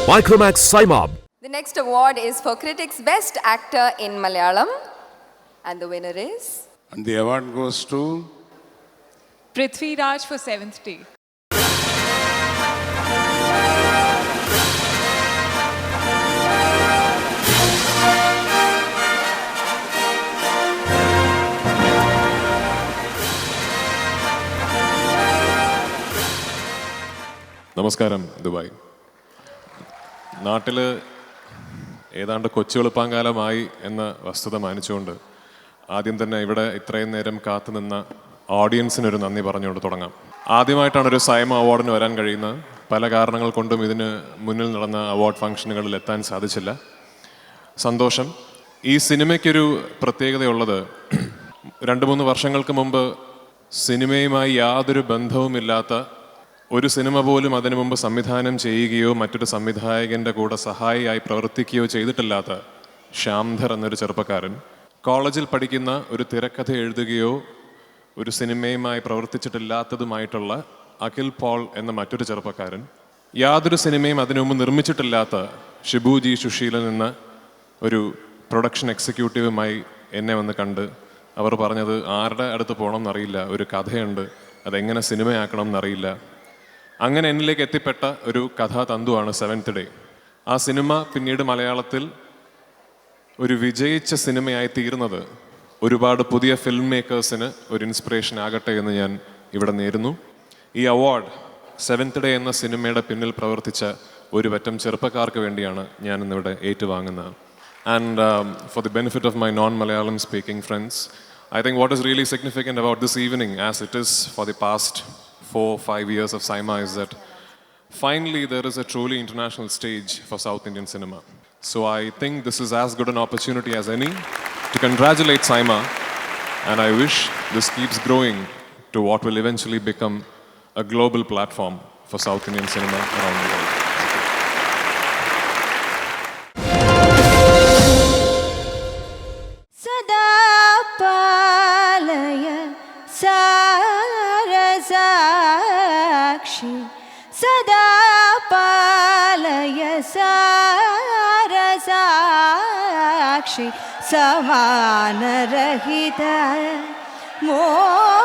Micromax Saimab. The next award is for Critics' Best Actor in Malayalam. And the winner is? And the award goes to? Prithvi Raj for Seventh Day. നമസ്കാരം Dubai. നാട്ടിൽ ഏതാണ്ട് കൊച്ചുവെളുപ്പാങ്കാലമായി എന്ന വസ്തുത മാനിച്ചുകൊണ്ട് ആദ്യം തന്നെ ഇവിടെ ഇത്രയും നേരം കാത്തുനിന്ന ഓഡിയൻസിനൊരു നന്ദി പറഞ്ഞുകൊണ്ട് തുടങ്ങാം. ആദ്യമായിട്ടാണ് ഒരു സൈമ അവാർഡിന് വരാൻ കഴിയുന്നത്. പല കാരണങ്ങൾ കൊണ്ടും ഇതിന് മുന്നിൽ നടന്ന അവാർഡ് ഫംഗ്ഷനുകളിൽ എത്താൻ സാധിച്ചില്ല. സന്തോഷം. ഈ സിനിമയ്ക്കൊരു പ്രത്യേകതയുള്ളത്, 2-3 വർഷങ്ങൾക്ക് മുമ്പ് സിനിമയുമായി യാതൊരു ബന്ധവുമില്ലാത്ത ഒരു സിനിമ പോലും അതിനു മുമ്പ് സംവിധാനം ചെയ്യുകയോ മറ്റൊരു സംവിധായകൻ്റെ കൂടെ സഹായിയായി പ്രവർത്തിക്കുകയോ ചെയ്തിട്ടില്ലാത്ത ശ്യാംധർ എന്നൊരു ചെറുപ്പക്കാരൻ, കോളേജിൽ പഠിക്കുന്ന ഒരു തിരക്കഥ എഴുതുകയോ ഒരു സിനിമയുമായി പ്രവർത്തിച്ചിട്ടില്ലാത്തതുമായിട്ടുള്ള അഖിൽ പോൾ എന്ന മറ്റൊരു ചെറുപ്പക്കാരൻ, യാതൊരു സിനിമയും അതിനു മുമ്പ് നിർമ്മിച്ചിട്ടില്ലാത്ത ഷിബുജി സുശീലൻ എന്ന ഒരു പ്രൊഡക്ഷൻ എക്സിക്യൂട്ടീവുമായി എന്നെ വന്ന് കണ്ട് അവർ പറഞ്ഞത് ആരുടെ അടുത്ത് പോകണം എന്നറിയില്ല, ഒരു കഥയുണ്ട്, അതെങ്ങനെ സിനിമയാക്കണം എന്നറിയില്ല. അങ്ങനെ എന്നിലേക്ക് എത്തിപ്പെട്ട ഒരു കഥാതന്തുവാണ് സെവൻത്ത് ഡേ. ആ സിനിമ പിന്നീട് മലയാളത്തിൽ ഒരു വിജയിച്ച സിനിമയായി തീർന്നത് ഒരുപാട് പുതിയ ഫിലിം മേക്കേഴ്സിന് ഒരു ഇൻസ്പിറേഷൻ ആകട്ടെ എന്ന് ഞാൻ ഇവിടെ നേരുന്നു. ഈ അവാർഡ് സെവൻത്ത് ഡേ എന്ന സിനിമയുടെ പിന്നിൽ പ്രവർത്തിച്ച ഒരു പറ്റം ചെറുപ്പക്കാർക്ക് വേണ്ടിയാണ് ഞാൻ ഇന്നിവിടെ ഏറ്റുവാങ്ങുന്നത്. And for the benefit of my non-Malayalam speaking friends, I think what is really significant about this evening, as it is for the past 4-5 years of Saima, is that finally there is a truly international stage for South Indian cinema. So I think this is as good an opportunity as any to congratulate Saima, and I wish this keeps growing to what will eventually become a global platform for South Indian cinema around the world. सदा पालय सारसाक्षि समानरहित मोह